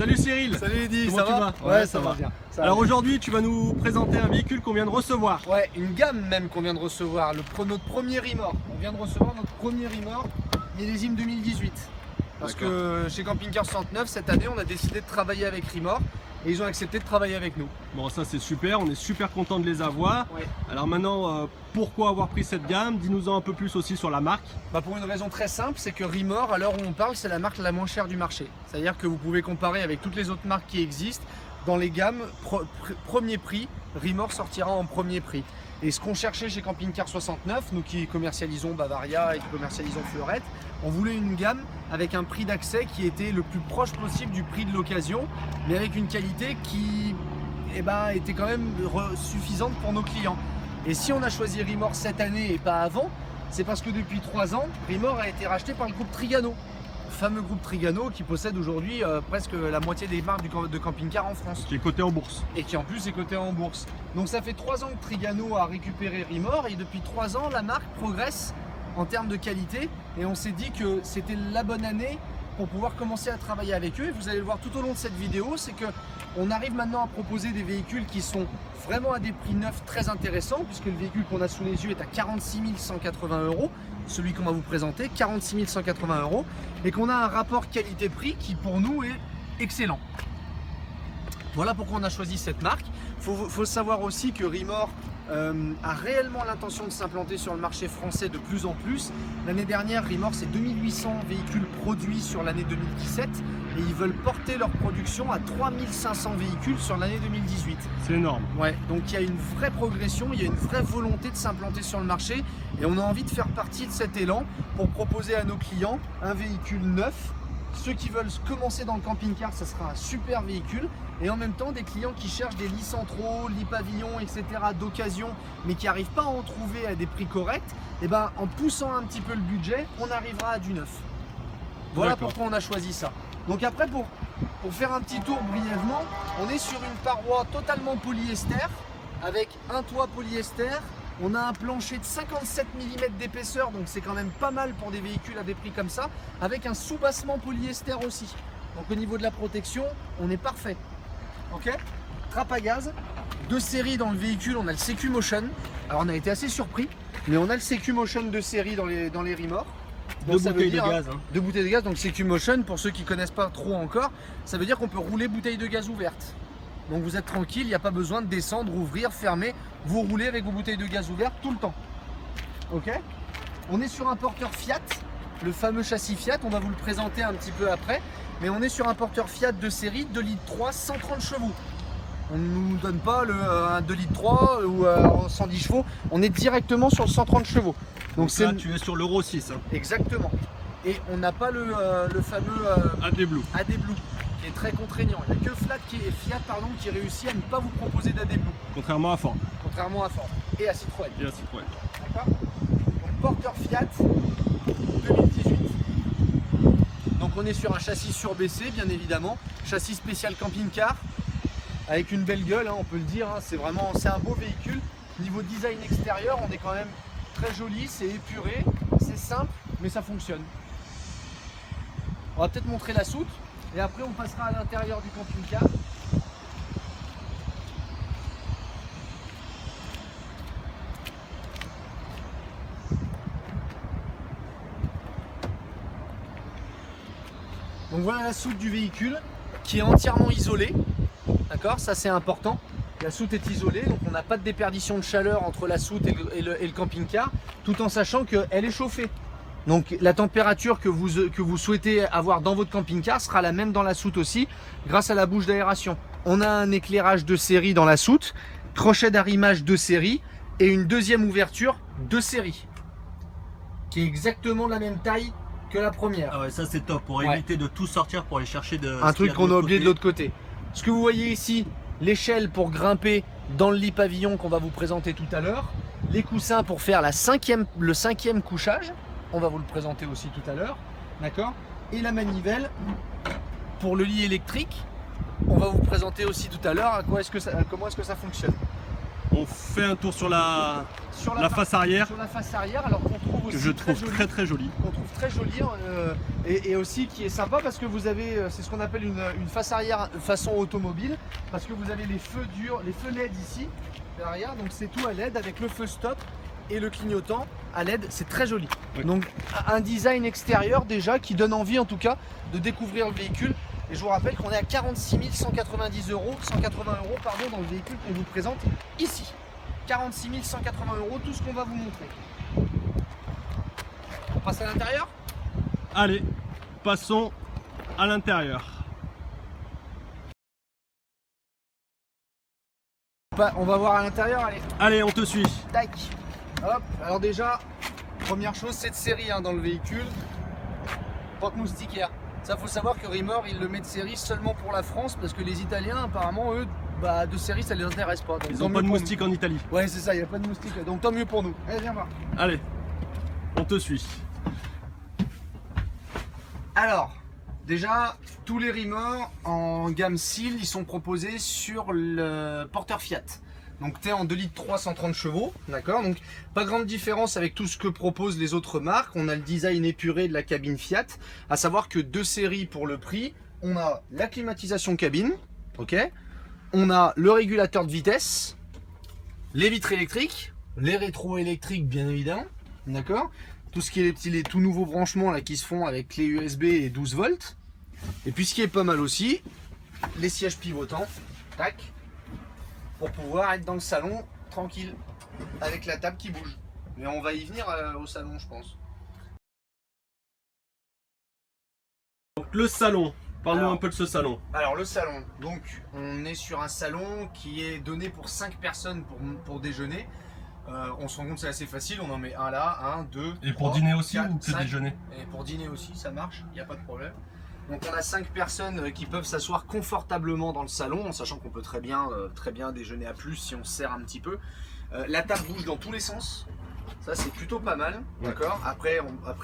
Salut Cyril. Salut Eddy, Comment ça tu va? vas? Ouais, ça va bien. Alors aujourd'hui, tu vas nous présenter un véhicule qu'on vient de recevoir. Ouais, une gamme même qu'on vient de recevoir, notre premier Rimor. On vient de recevoir notre premier Rimor millésime 2018. Parce que chez Camping Car 69, cette année, on a décidé de travailler avec Rimor et ils ont accepté de travailler avec nous. Bon, ça c'est super, on est super content de les avoir. Ouais. Alors maintenant, pourquoi avoir pris cette gamme? Dis-nous-en un peu plus aussi sur la marque. Bah pour une raison très simple, c'est que Rimor, à l'heure où on parle, c'est la marque la moins chère du marché. C'est-à-dire que vous pouvez comparer avec toutes les autres marques qui existent. Dans les gammes, premier prix, Rimor sortira en premier prix. Et ce qu'on cherchait chez Camping Car 69, nous qui commercialisons Bavaria et qui commercialisons Fleurette, on voulait une gamme avec un prix d'accès qui était le plus proche possible du prix de l'occasion, mais avec une qualité qui était quand même suffisante pour nos clients. Et si on a choisi Rimor cette année et pas avant, c'est parce que depuis 3 ans, Rimor a été racheté par le groupe Trigano. Le fameux groupe Trigano qui possède aujourd'hui presque la moitié des marques de camping-car en France. Qui est coté en bourse. Et qui en plus est coté en bourse. Donc ça fait 3 ans que Trigano a récupéré Rimor et depuis 3 ans, la marque progresse en termes de qualité et on s'est dit que c'était la bonne année pour pouvoir commencer à travailler avec eux. Et vous allez le voir tout au long de cette vidéo, c'est que on arrive maintenant à proposer des véhicules qui sont vraiment à des prix neufs très intéressants, puisque le véhicule qu'on a sous les yeux est à 46 180 €, celui qu'on va vous présenter, 46 180 €, et qu'on a un rapport qualité-prix qui pour nous est excellent. Voilà pourquoi on a choisi cette marque. Faut savoir aussi que Rimor a réellement l'intention de s'implanter sur le marché français de plus en plus. L'année dernière, Rimor, c'est 2800 véhicules produits sur l'année 2017 et ils veulent porter leur production à 3500 véhicules sur l'année 2018. C'est énorme. Ouais, donc il y a une vraie progression, il y a une vraie volonté de s'implanter sur le marché et on a envie de faire partie de cet élan pour proposer à nos clients un véhicule neuf. Ceux qui veulent commencer dans le camping-car, ça sera un super véhicule. Et en même temps, des clients qui cherchent des lits centraux, lits pavillons, etc. d'occasion, mais qui n'arrivent pas à en trouver à des prix corrects, et en poussant un petit peu le budget, on arrivera à du neuf. Voilà pourquoi on a choisi ça. Donc après, pour faire un petit tour brièvement, on est sur une paroi totalement polyester, avec un toit polyester. On a un plancher de 57 mm d'épaisseur, donc c'est quand même pas mal pour des véhicules à des prix comme ça, avec un sous-bassement polyester aussi. Donc au niveau de la protection, on est parfait. Ok. Trappe à gaz, 2 séries dans le véhicule, on a le CQ Motion. Alors on a été assez surpris, mais on a le CQ Motion de série dans les Rimor. Deux bouteilles de gaz. 2 bouteilles de gaz, donc CQ Motion, pour ceux qui ne connaissent pas trop encore, ça veut dire qu'on peut rouler bouteille de gaz ouverte. Donc vous êtes tranquille, il n'y a pas besoin de descendre, ouvrir, fermer. Vous roulez avec vos bouteilles de gaz ouvertes tout le temps. Ok. On est sur un porteur Fiat, le fameux châssis Fiat, on va vous le présenter un petit peu après. Mais on est sur un porteur Fiat de série 2,3 litres, 130 chevaux. On ne nous donne pas un 2,3 litres ou 110 chevaux, on est directement sur le 130 chevaux. Donc là, tu es sur l'Euro 6. Hein. Exactement. Et on n'a pas le fameux AdBlue. AdBlue. Qui est très contraignant. Il n'y a que Fiat qui réussit à ne pas vous proposer d'AdBlue. Contrairement à Ford. Contrairement à Ford. Et à Citroën. Et à Citroën. D'accord. Donc porteur Fiat 2018. Donc on est sur un châssis surbaissé, bien évidemment. Châssis spécial camping-car. Avec une belle gueule, hein, on peut le dire. Hein. C'est un beau véhicule. Niveau design extérieur, on est quand même très joli, c'est épuré, c'est simple, mais ça fonctionne. On va peut-être montrer la soute. Et après on passera à l'intérieur du camping-car. Donc voilà la soute du véhicule qui est entièrement isolée. D'accord, ça c'est important. La soute est isolée, donc on n'a pas de déperdition de chaleur entre la soute et le camping-car, tout en sachant qu'elle est chauffée. Donc la température que vous souhaitez avoir dans votre camping-car sera la même dans la soute aussi, grâce à la bouche d'aération. On a un éclairage de série dans la soute, crochet d'arrimage de série et une deuxième ouverture de série, qui est exactement la même taille que la première. Ah ouais, ça c'est top, pour éviter de tout sortir pour aller chercher un truc qu'on a oublié de l'autre côté. Ce que vous voyez ici, l'échelle pour grimper dans le lit pavillon qu'on va vous présenter tout à l'heure, les coussins pour faire le cinquième couchage. On va vous le présenter aussi tout à l'heure, d'accord. Et la manivelle pour le lit électrique, on va vous présenter aussi tout à l'heure comment est-ce que ça fonctionne. On fait un tour sur la face arrière. Sur la face arrière, alors qu'on trouve trouve aussi je trouve joli. très joli. Qu'on trouve très joli et aussi qui est sympa parce que vous avez, c'est ce qu'on appelle une face arrière façon automobile, parce que vous avez les feux durs, les feux LED ici derrière, donc c'est tout à LED avec le feu stop et le clignotant à LED, c'est très joli. Oui. Donc un design extérieur déjà qui donne envie en tout cas de découvrir le véhicule. Et je vous rappelle qu'on est à 46 190 €, 180 € pardon, dans le véhicule qu'on vous présente ici. 46 180 €, tout ce qu'on va vous montrer. On passe à l'intérieur? Allez, passons à l'intérieur. On va voir à l'intérieur, allez. Allez, on te suit. Tac. Hop, alors déjà, première chose, cette série dans le véhicule, porte-moustiquaire. Ça, faut savoir que Rimor, il le met de série seulement pour la France parce que les Italiens, apparemment, eux, de série, ça les intéresse pas. Donc, Ils tant n'ont mieux pas de pour moustiques en Italie. nous. Ouais, c'est ça, il n'y a pas de moustiques. Donc tant mieux pour nous. Allez, viens voir. Allez, on te suit. Alors, déjà, tous les Rimor en gamme Seal, ils sont proposés sur le porteur Fiat. Donc t'es en 2 litres 3, 130 chevaux, d'accord. Donc pas grande différence avec tout ce que proposent les autres marques. On a le design épuré de la cabine Fiat, à savoir que 2 séries pour le prix. On a la climatisation cabine, ok. On a le régulateur de vitesse, les vitres électriques, les rétros électriques bien évidemment, d'accord. Tout ce qui est les tout nouveaux branchements là qui se font avec clé USB et 12 volts. Et puis ce qui est pas mal aussi, les sièges pivotants, tac, pour pouvoir être dans le salon tranquille, avec la table qui bouge. Mais on va y venir au salon, je pense. Donc le salon, parle-nous Alors, un peu de ce salon. Alors le salon, donc on est sur un salon qui est donné pour 5 personnes pour déjeuner. On se rend compte que c'est assez facile, on en met un là, un, deux. Et pour 3, dîner aussi 4, ou que 5. déjeuner? Et pour dîner aussi, ça marche, il n'y a pas de problème. Donc on a 5 personnes qui peuvent s'asseoir confortablement dans le salon, en sachant qu'on peut très bien déjeuner à plus si on se sert un petit peu. La table bouge dans tous les sens, ça c'est plutôt pas mal, d'accord. Après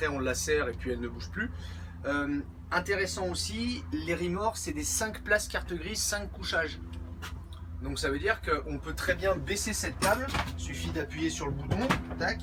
on la serre et puis elle ne bouge plus. Intéressant aussi, les Rimor c'est des 5 places carte grise, 5 couchages. Donc ça veut dire qu'on peut très bien baisser cette table, il suffit d'appuyer sur le bouton, tac.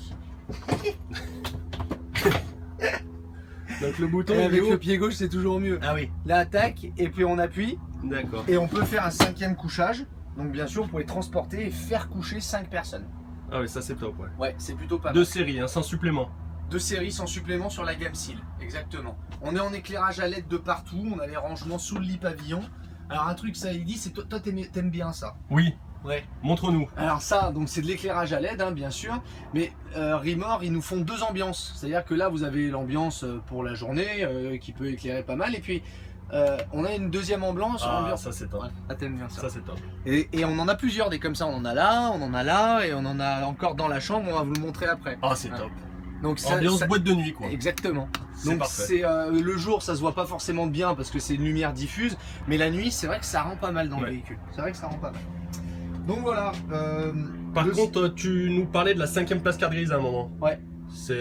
Donc le bouton Et avec est le haut. pied gauche c'est toujours mieux. Ah oui, Là tac, et puis on appuie. d'accord. Et on peut faire un 5e couchage. Donc bien sûr, vous pouvez transporter et faire coucher 5 personnes. Ah oui, ça c'est top, ouais. Ouais, c'est plutôt pas mal. 2 séries, hein, sans supplément. 2 séries sans supplément sur la gamme Seal. Exactement. On est en éclairage à LED de partout. On a les rangements sous le lit pavillon. Alors un truc, ça il dit, c'est toi t'aimes bien ça. Oui, Ouais. montre-nous. Alors ça, donc c'est de l'éclairage à LED, hein, bien sûr. Mais Rimor, ils nous font 2 ambiances. C'est-à-dire que là, vous avez l'ambiance pour la journée qui peut éclairer pas mal. Et puis, on a une deuxième ambiance. Ah, ça c'est top. Ouais. Ah, t'aimes bien ça. Ça c'est top. Et on en a plusieurs des comme ça. On en a là, et on en a encore dans la chambre. On va vous le montrer après. Ah, c'est Ouais. top. Donc ça, Ambiance ça- boîte de nuit, quoi. Exactement. C'est Donc parfait. c'est le jour, ça se voit pas forcément bien parce que c'est une lumière diffuse, mais la nuit, c'est vrai que ça rend pas mal dans le Ouais. véhicule. C'est vrai que ça rend pas mal. Donc voilà. Par le- contre, tu nous parlais de la 5e place carte grise à un moment. Ouais.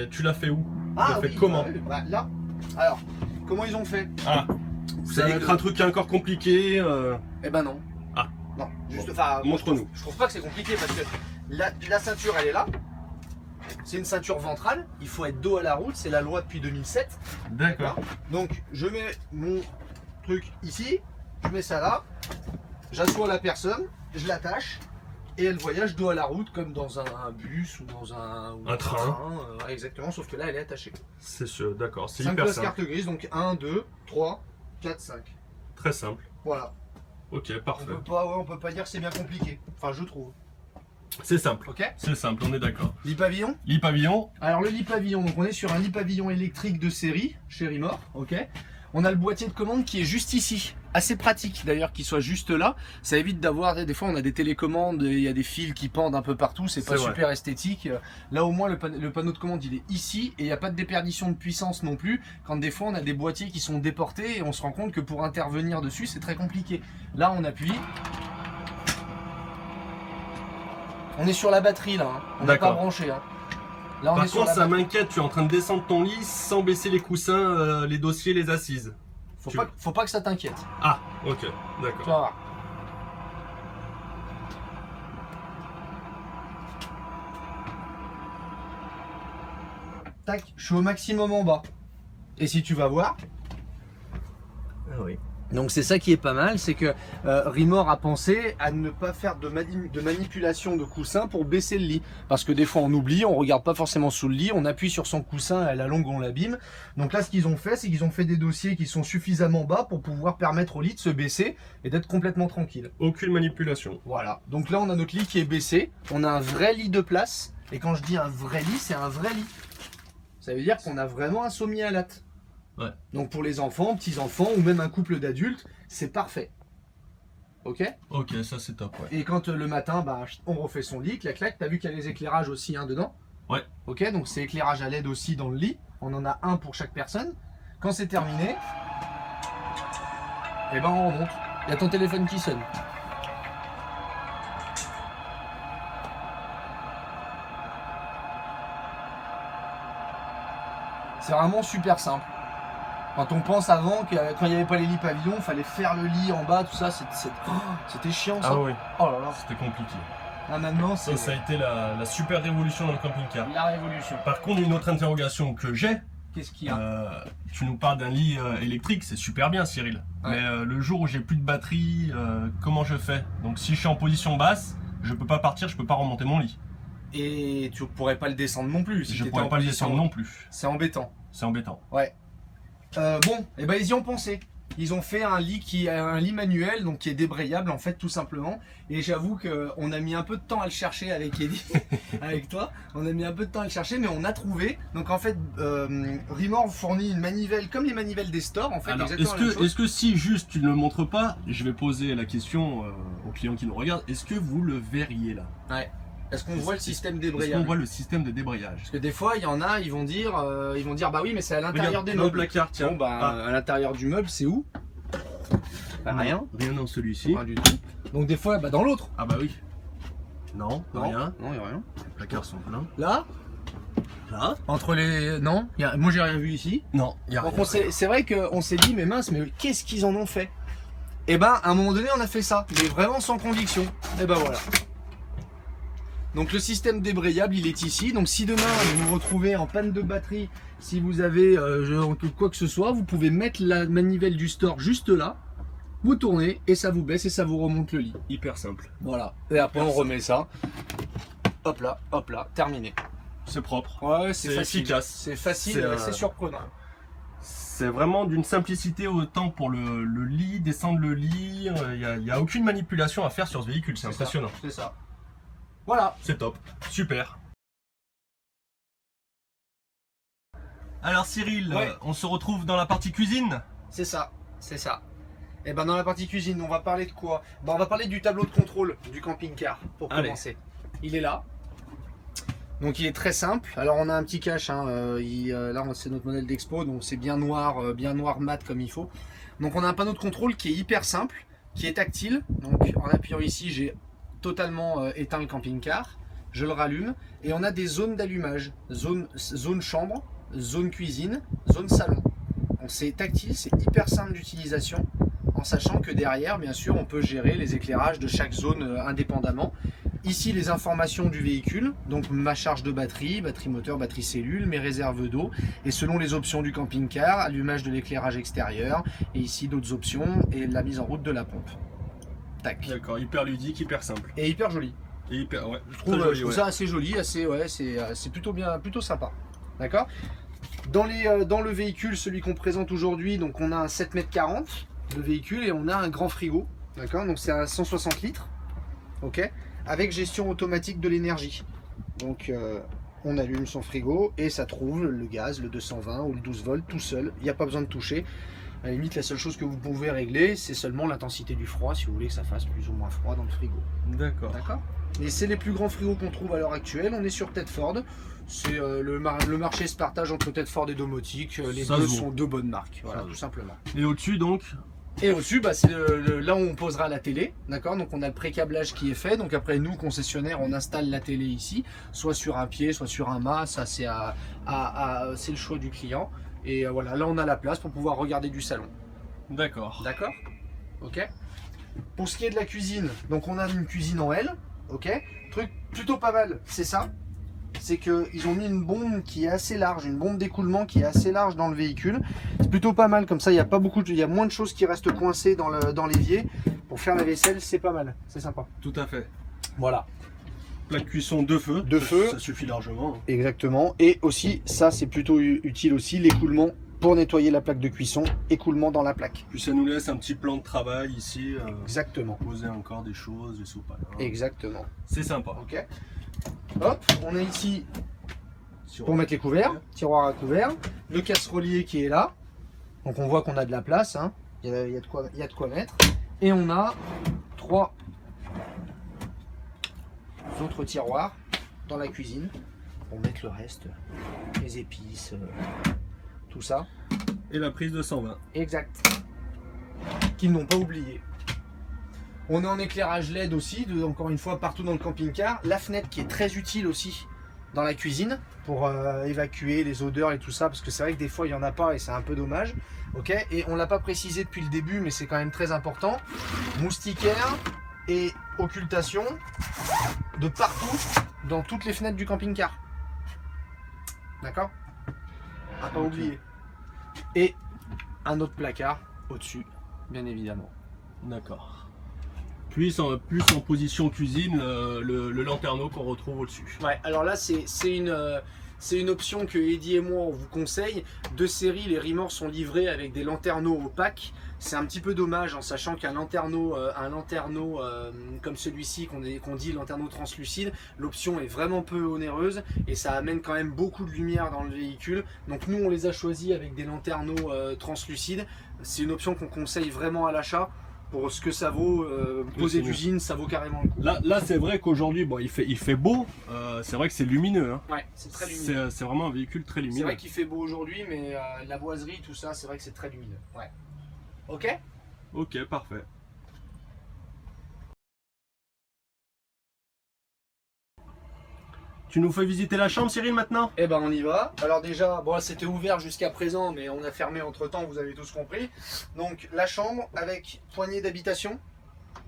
Tu l'as fait où? Tu l'as fait oui, comment? bah, là. Alors, comment ils ont fait? Ah, Vous c'est avez un truc encore compliqué. Eh ben non. Ah. Non, juste, enfin, Montre-nous. je trouve pas que c'est compliqué parce que la ceinture, elle est là. C'est une ceinture ventrale. Il faut être dos à la route. C'est la loi depuis 2007. D'accord. Donc, je mets mon truc ici. Je mets ça là. J'assois la personne. Je l'attache. Et elle voyage dos à la route comme dans un bus ou dans un train. Exactement, sauf que là, elle est attachée. C'est sûr, d'accord. C'est 5 hyper places simple. carte grise. Donc 1, 2, 3, 4, 5. Très simple. Voilà. Ok, parfait. On peut pas dire que c'est bien compliqué. Enfin, je trouve. C'est simple. Ok. C'est simple, on est d'accord. Lit pavillon. Lit pavillon. Alors le lit pavillon, donc on est sur un lit pavillon électrique de série chez Rimor. Ok. On a le boîtier de commande qui est juste ici. Assez pratique d'ailleurs qu'il soit juste là. Ça évite d'avoir, des fois on a des télécommandes, il y a des fils qui pendent un peu partout, c'est pas C'est vrai. super esthétique. Là au moins le panneau de commande il est ici et il n'y a pas de déperdition de puissance non plus. Quand des fois on a des boîtiers qui sont déportés et on se rend compte que pour intervenir dessus c'est très compliqué. Là on appuie. On est sur la batterie là, hein. On n'est pas D'accord. branché. Hein. Là on Par est sur contre, la ça batterie. m'inquiète, tu es en train de descendre ton lit sans baisser les coussins, les dossiers, les assises. Faut pas que ça t'inquiète. Ah, ok, Tu d'accord. vas voir. tac, je suis au maximum en bas. Et si tu vas voir, Ah oui. donc c'est ça qui est pas mal, c'est que Rimor a pensé à ne pas faire de manipulation de coussin pour baisser le lit. Parce que des fois on oublie, on regarde pas forcément sous le lit, on appuie sur son coussin, à la longue on l'abîme. Donc là ce qu'ils ont fait, c'est qu'ils ont fait des dossiers qui sont suffisamment bas pour pouvoir permettre au lit de se baisser et d'être complètement tranquille. Aucune manipulation. Voilà, donc là on a notre lit qui est baissé, on a un vrai lit de place. Et quand je dis un vrai lit, c'est un vrai lit. Ça veut dire qu'on a vraiment un sommier à latte. Ouais. Donc pour les enfants, petits-enfants ou même un couple d'adultes, c'est parfait. Ok? Ok, ça c'est top, ouais. Et quand le matin, bah, on refait son lit, clac clac, t'as vu qu'il y a les éclairages aussi hein, dedans? Ouais. Ok, donc c'est éclairage à LED aussi dans le lit. On en a un pour chaque personne. Quand c'est terminé, et ben on remonte. Il y a ton téléphone qui sonne. C'est vraiment super simple. Quand on pense avant, que, quand il n'y avait pas les lits pavillons, il fallait faire le lit en bas, tout ça, c'était chiant ça. Ah oui, Oh là là. c'était compliqué. Là maintenant, c'est Ça a été la super révolution dans le camping-car. la révolution. Par contre, une autre interrogation que j'ai, Qu'est-ce qu'il y a? tu nous parles d'un lit électrique, c'est super bien Cyril. Ouais. Mais le jour où j'ai plus de batterie, comment je fais? Donc si je suis en position basse, je peux pas partir, je peux pas remonter mon lit. Et tu pourrais pas le descendre non plus. Si Je t'étais pourrais en pas le position. descendre non plus. C'est embêtant. C'est embêtant. Ouais. Bon, et ben ils y ont pensé. Ils ont fait un lit manuel, donc qui est débrayable en fait tout simplement. Et j'avoue qu'on a mis un peu de temps à le chercher avec Eddie, avec toi. On a mis un peu de temps à le chercher, mais on a trouvé. Donc en fait, Rimor fournit une manivelle comme les manivelles des stores en fait. Alors, exactement la même chose. est-ce que si juste tu ne le montres pas, je vais poser la question aux clients qui nous regardent, est-ce que vous le verriez là? Ouais. Est-ce qu'on voit le système Est-ce qu'on débrayable? voit le système de débrayage? Parce que des fois, il y en a, ils vont dire bah oui, mais c'est à l'intérieur Regarde, des dans le meubles. placard, tiens. Bon bah à l'intérieur du meuble, c'est où? Bah, rien. Rien dans celui-ci. Rien du tout. Donc des fois, bah dans l'autre. Ah bah oui. Non, Non, rien. non, il y a rien. Les placards sont pleins. Là, Là? entre les, non, moi j'ai rien vu ici. Non, il y a Donc rien. c'est vrai qu'on s'est dit, mais mince, mais qu'est-ce qu'ils en ont fait? Et ben à un moment donné, on a fait ça, mais vraiment sans conviction. Et ben voilà. Donc le système débrayable, il est ici. Donc si demain vous vous retrouvez en panne de batterie, si vous avez quoi que ce soit, vous pouvez mettre la manivelle du store juste là. Vous tournez et ça vous baisse et ça vous remonte le lit. Hyper simple. Voilà. Et après on remet ça. Hop là, terminé. C'est propre. Ouais, C'est facile. efficace. C'est facile, C'est, c'est surprenant. C'est vraiment d'une simplicité autant pour le lit, descendre le lit. Il n'y a aucune manipulation à faire sur ce véhicule. C'est impressionnant. C'est ça. Voilà. C'est top. Super. Alors Cyril, Ouais. on se retrouve dans la partie cuisine. C'est ça. C'est ça. Et ben dans la partie cuisine, on va parler de quoi? On va parler du tableau de contrôle du camping-car pour Allez. commencer. Il est là. Donc il est très simple. Alors on a un petit cache. Hein. Là c'est notre modèle d'expo, donc c'est bien noir mat comme il faut. Donc on a un panneau de contrôle qui est hyper simple, qui est tactile. Donc en appuyant ici, j'ai totalement éteint le camping-car. Je le rallume et on a des zones d'allumage. Zone chambre, zone cuisine, zone salon. Donc c'est tactile, c'est hyper simple d'utilisation. En sachant que derrière, bien sûr, on peut gérer les éclairages de chaque zone indépendamment. Ici, les informations du véhicule, donc ma charge de batterie, batterie moteur, batterie cellule, mes réserves d'eau, et selon les options du camping-car, allumage de l'éclairage extérieur, et ici d'autres options, et la mise en route de la pompe. Tac. D'accord, hyper ludique, hyper simple. Et hyper joli. Et hyper, ouais, Je trouve ça assez joli, c'est plutôt bien, plutôt sympa. D'accord. Dans le véhicule, celui qu'on présente aujourd'hui, donc on a un 7,40 m de véhicule et on a un grand frigo. D'accord, donc c'est à 160 litres. Ok, avec gestion automatique de l'énergie. Donc on allume son frigo et ça trouve le gaz, le 220 ou le 12 volts tout seul. Il n'y a pas besoin de toucher. À la limite, la seule chose que vous pouvez régler, c'est seulement l'intensité du froid, si vous voulez que ça fasse plus ou moins froid dans le frigo. D'accord. D'accord. Et c'est les plus grands frigos qu'on trouve à l'heure actuelle. On est sur Tedford. C'est le marché se partage entre Tedford et Domotique. Les Ça deux se vaut. sont deux bonnes marques, voilà, Ça se tout vaut. simplement. Et au-dessus donc, Et au-dessus, bah, c'est là où on posera la télé, d'accord. Donc on a le pré-câblage qui est fait. Donc après, nous concessionnaires, on installe la télé ici, soit sur un pied, soit sur un mât. Ça c'est c'est le choix du client. Et voilà, là on a la place pour pouvoir regarder du salon. d'accord. D'accord. Ok. Pour ce qui est de la cuisine, donc on a une cuisine en L. Ok. Truc plutôt pas mal, c'est ça. c'est qu'ils ont mis une bombe qui est assez large, une bombe d'écoulement qui est assez large dans le véhicule. C'est plutôt pas mal, comme ça il y a moins de choses qui restent coincées dans l'évier. Pour faire la vaisselle, c'est pas mal, c'est sympa. Tout à fait. Voilà. Plaque cuisson de feu. De feu. Ça suffit largement. Exactement. Et aussi, ça c'est plutôt utile aussi, l'écoulement pour nettoyer la plaque de cuisson, écoulement dans la plaque. Puis ça nous laisse un petit plan de travail ici. Exactement. Poser encore des choses, des soupes. Exactement. C'est sympa. Ok. Hop, on est ici pour mettre les couverts, tiroir à couverts, le casserolier qui est là. Donc on voit qu'on a de la place, hein. Il y a de quoi mettre. Et on a 3 autres tiroirs dans la cuisine pour mettre le reste, les épices, tout ça. Et la prise de 120. Exact. Qu'ils n'ont pas oublié. On est en éclairage LED aussi, encore une fois partout dans le camping-car. La fenêtre qui est très utile aussi dans la cuisine pour évacuer les odeurs et tout ça, parce que c'est vrai que des fois il n'y en a pas et c'est un peu dommage. Ok, et on l'a pas précisé depuis le début, mais c'est quand même très important. Moustiquaire et occultation de partout dans toutes les fenêtres du camping-car. D'accord? À pas oublier. Et un autre placard au-dessus, bien évidemment. D'accord. Plus en position cuisine, le lanterneau qu'on retrouve au-dessus. Ouais, alors là c'est une option que Eddy et moi on vous conseille. De série, les Rimors sont livrés avec des lanterneaux opaques. C'est un petit peu dommage en sachant qu'un lanterneau, comme celui-ci qu'on dit lanterneau translucide, l'option est vraiment peu onéreuse et ça amène quand même beaucoup de lumière dans le véhicule. Donc nous on les a choisis avec des lanterneaux translucides. C'est une option qu'on conseille vraiment à l'achat. Pour ce que ça vaut, poser d'usine, ça vaut carrément le coup. Là c'est vrai qu'aujourd'hui, bon, il fait beau, c'est vrai que c'est lumineux. Hein. Ouais, c'est très lumineux. C'est vraiment un véhicule très lumineux. C'est vrai qu'il fait beau aujourd'hui, mais la boiserie, tout ça, c'est vrai que c'est très lumineux. Ouais. Ok? Ok, parfait. Tu nous fais visiter la chambre, Cyril, maintenant? Eh ben on y va. Alors déjà, bon, c'était ouvert jusqu'à présent, mais on a fermé entre temps, vous avez tous compris. Donc la chambre avec poignée d'habitation.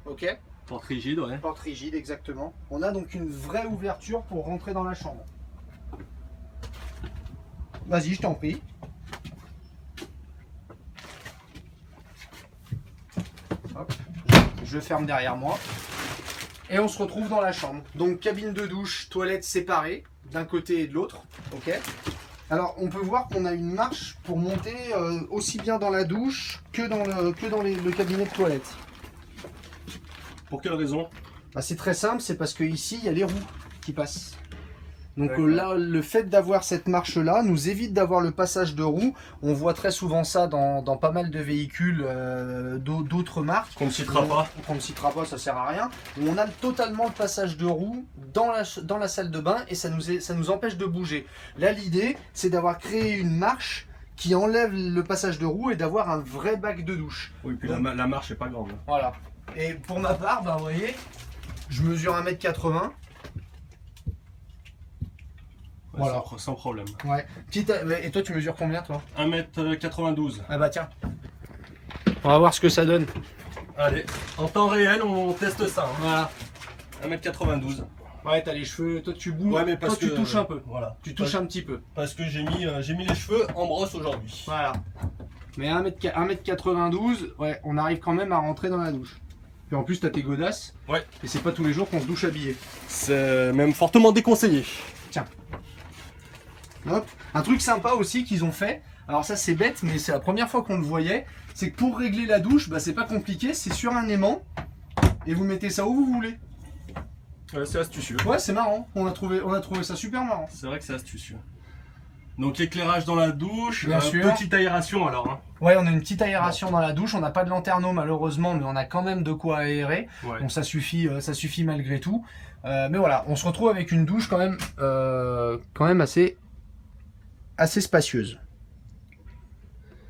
Ok. Porte rigide, ouais. Porte rigide, exactement. On a donc une vraie ouverture pour rentrer dans la chambre. Vas-y, je t'en prie. Hop. Je ferme derrière moi. Et on se retrouve dans la chambre. Donc cabine de douche, toilette séparée d'un côté et de l'autre. Ok. Alors on peut voir qu'on a une marche pour monter aussi bien dans la douche que dans le cabinet de toilette. Pour quelle raison? Bah, c'est très simple, c'est parce que ici il y a les roues qui passent. Donc là, le fait d'avoir cette marche-là nous évite d'avoir le passage de roues. On voit très souvent ça dans pas mal de véhicules d'autres marques. Qu'on ne citera pas. Qu'on ne citera pas, ça sert à rien. Où on a totalement le passage de roues dans la salle de bain et ça nous empêche de bouger. Là, l'idée, c'est d'avoir créé une marche qui enlève le passage de roues et d'avoir un vrai bac de douche. Oui, puis la marche n'est pas grande. Voilà. Et pour ma part, bah, vous voyez, je mesure 1m80. Ouais, voilà. Sans problème. Ouais. Et toi, tu mesures combien, toi? 1m92. Ah bah tiens. On va voir ce que ça donne. Allez, en temps réel, on teste ça. Hein. Voilà. 1m92. Ouais, t'as les cheveux, toi tu bouges, ouais, mais parce toi tu touches un peu. Voilà. Tu touches un petit peu. Parce que j'ai mis les cheveux en brosse aujourd'hui. Voilà. Mais 1m92, ouais, on arrive quand même à rentrer dans la douche. Puis en plus, t'as tes godasses. Ouais. Et c'est pas tous les jours qu'on se douche habillé. C'est même fortement déconseillé. Tiens. Hop. Un truc sympa aussi qu'ils ont fait, alors ça c'est bête, mais c'est la première fois qu'on le voyait, c'est que pour régler la douche, bah, c'est pas compliqué, c'est sur un aimant, et vous mettez ça où vous voulez. C'est astucieux. Ouais, c'est marrant, on a trouvé ça super marrant. C'est vrai que c'est astucieux. Donc éclairage dans la douche, Bien sûr. Petite aération alors. Hein. Ouais, on a une petite aération dans la douche, on n'a pas de lanterneau malheureusement, mais on a quand même de quoi aérer, Ouais. donc ça suffit malgré tout. Mais voilà, on se retrouve avec une douche quand même assez spacieuse.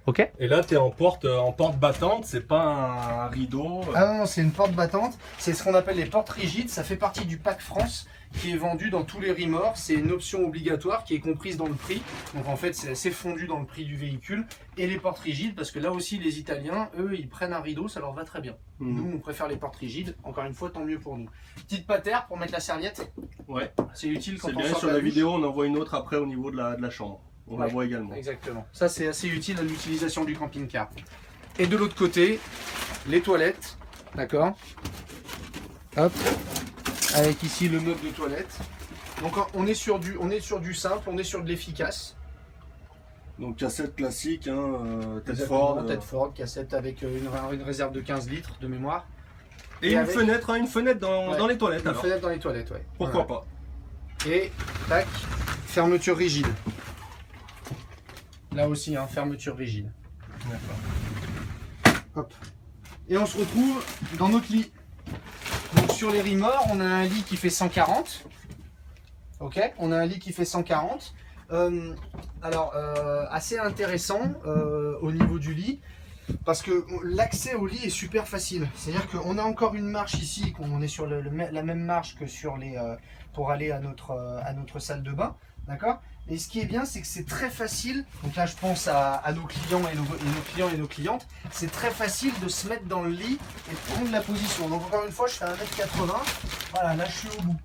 Ok. Et là, tu es en porte battante, c'est pas un rideau. Ah non, c'est une porte battante. C'est ce qu'on appelle les portes rigides. Ça fait partie du pack France qui est vendu dans tous les remords. C'est une option obligatoire qui est comprise dans le prix. Donc en fait, c'est assez fondu dans le prix du véhicule. Et les portes rigides, parce que là aussi, les Italiens, eux, ils prennent un rideau, ça leur va très bien. Nous, on préfère les portes rigides. Encore une fois, tant mieux pour nous. Petite patère pour mettre la serviette. Ouais. C'est utile quand C'est on bien, sort sur de la douche. vidéo, on en voit une autre après au niveau de la chambre. On la Ouais, voit également. Exactement. Ça, c'est assez utile à l'utilisation du camping-car. Et de l'autre côté, les toilettes. D'accord. Hop. Avec ici le meuble de toilette. Donc on est sur du simple, on est sur de l'efficace. Donc cassette classique, hein, tête Exactement, Ford. Tête Ford, cassette avec une réserve de 15 litres de mémoire. Et une fenêtre, hein, une fenêtre dans les toilettes. Une alors. fenêtre dans les toilettes, ouais. Pourquoi pas. Et tac, fermeture rigide. Là aussi, hein, fermeture rigide. D'accord. Hop. Et on se retrouve dans notre lit. Donc sur les remords, on a un lit qui fait 140. Ok, on a un lit qui fait 140. Assez intéressant au niveau du lit, parce que l'accès au lit est super facile. C'est-à-dire qu'on a encore une marche ici, on est sur la même marche que sur pour aller à notre salle de bain. D'accord. Et ce qui est bien, c'est que c'est très facile. Donc là, je pense à nos clients et nos clients et nos clientes. C'est très facile de se mettre dans le lit et de prendre la position. Donc encore une fois, je fais 1m80. Voilà, là, je suis au bout.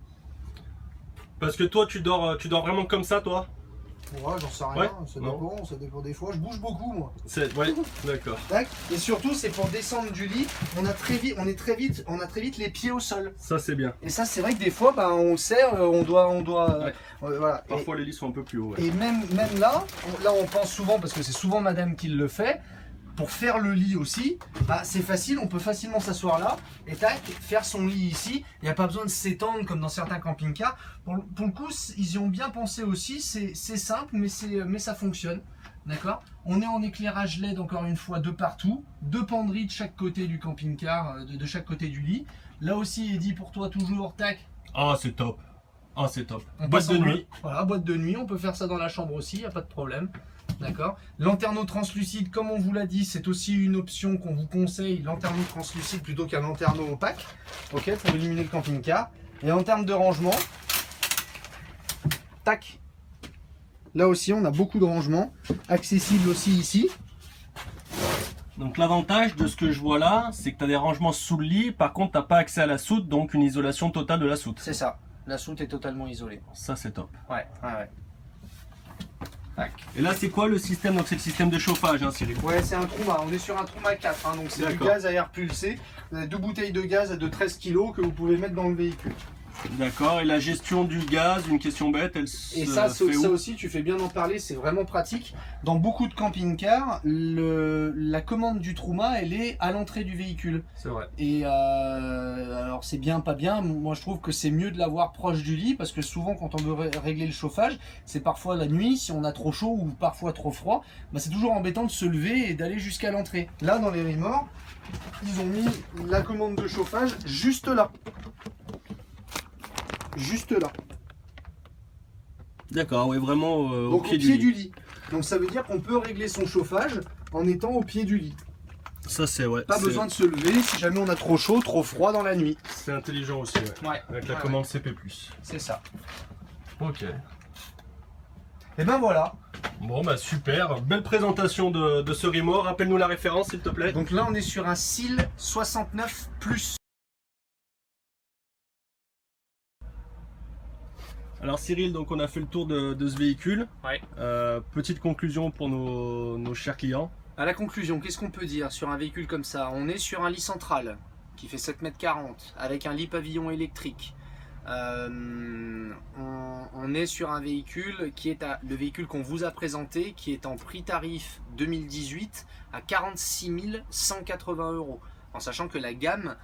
Parce que toi, tu dors vraiment comme ça, toi? Ouais, j'en sais rien. Ouais, ça dépend des fois. Je bouge beaucoup, moi. Ouais, d'accord. Tac. Et surtout, c'est pour descendre du lit. On a très vite les pieds au sol. Ça, c'est bien. Et ça, c'est vrai que des fois, on sert, on doit. Ouais. Voilà. Parfois, les lits sont un peu plus hauts. Ouais. Et même là, on pense souvent, parce que c'est souvent madame qui le fait, pour faire le lit aussi, c'est facile, on peut facilement s'asseoir là, et tac, faire son lit ici. Il n'y a pas besoin de s'étendre comme dans certains camping-cars. Pour le coup, ils y ont bien pensé aussi, c'est simple, mais ça fonctionne. D'accord. On est en éclairage LED encore une fois de partout, deux penderies de chaque côté du camping-car, de chaque côté du lit. Là aussi, Eddy, pour toi toujours, tac. Ah, c'est top. Ah, c'est top. Boîte de nuit. Voilà, boîte de nuit, on peut faire ça dans la chambre aussi, il n'y a pas de problème. D'accord. Lanterneau translucide, comme on vous l'a dit, c'est aussi une option qu'on vous conseille, lanterneau translucide plutôt qu'un lanterneau opaque, ok, pour illuminer le camping-car. Et en termes de rangement, tac, là aussi on a beaucoup de rangement, accessible aussi ici. Donc l'avantage de ce que je vois là, c'est que tu as des rangements sous le lit, par contre tu n'as pas accès à la soute, donc une isolation totale de la soute. C'est ça, la soute est totalement isolée. Ça c'est top. Ouais. Tac. Et là c'est quoi le système? Donc c'est le système de chauffage, hein, Cyril? Ouais, c'est un Truma, on est sur un Truma 4, hein, donc c'est du gaz à air pulsé. Vous avez 2 bouteilles de gaz de 13 kg que vous pouvez mettre dans le véhicule. D'accord, et la gestion du gaz, une question bête, elle se Et ça, fait où? ça aussi, tu fais bien d'en parler, c'est vraiment pratique. Dans beaucoup de camping-cars, la commande du Truma, elle est à l'entrée du véhicule. C'est vrai. Et alors c'est bien, pas bien, moi je trouve que c'est mieux de l'avoir proche du lit, parce que souvent quand on veut régler le chauffage, c'est parfois la nuit, si on a trop chaud ou parfois trop froid, c'est toujours embêtant de se lever et d'aller jusqu'à l'entrée. Là, dans les remords, ils ont mis la commande de chauffage juste là. Juste là. D'accord, oui, vraiment Donc au pied du lit. Donc ça veut dire qu'on peut régler son chauffage en étant au pied du lit. Ça c'est ouais. Pas besoin de se lever si jamais on a trop chaud, trop froid dans la nuit. C'est intelligent aussi, ouais. Avec la commande CP+. C'est ça. Ok. Et ben voilà. Bon bah super, belle présentation de ce remords. Rappelle-nous la référence s'il te plaît. Donc là on est sur un SIL 69+. Alors Cyril, donc on a fait le tour de ce véhicule. Ouais. Petite conclusion pour nos chers clients. À la conclusion, qu'est-ce qu'on peut dire sur un véhicule comme ça? On est sur un lit central qui fait 7,40 m avec un lit pavillon électrique. On est sur un véhicule qui est le véhicule qu'on vous a présenté, qui est en prix tarif 2018 à 46 180 €. En sachant que la gamme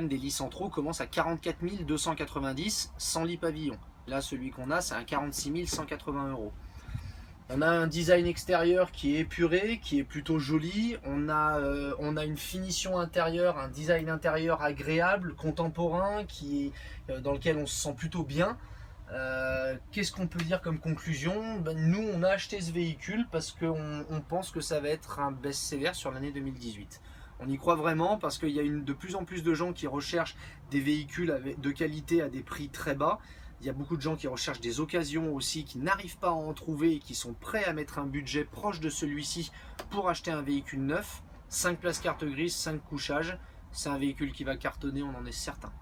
des lits centraux commence à 44 290 sans lit pavillon. Là, celui qu'on a, c'est un 46 180 €. On a un design extérieur qui est épuré, qui est plutôt joli. On a une finition intérieure, un design intérieur agréable, contemporain, dans lequel on se sent plutôt bien. Qu'est-ce qu'on peut dire comme conclusion? Nous, on a acheté ce véhicule parce qu'on pense que ça va être un best-seller sur l'année 2018. On y croit vraiment parce qu'il y a de plus en plus de gens qui recherchent des véhicules de qualité à des prix très bas. Il y a beaucoup de gens qui recherchent des occasions aussi, qui n'arrivent pas à en trouver et qui sont prêts à mettre un budget proche de celui-ci pour acheter un véhicule neuf. 5 places carte grise, 5 couchages. C'est un véhicule qui va cartonner, on en est certain.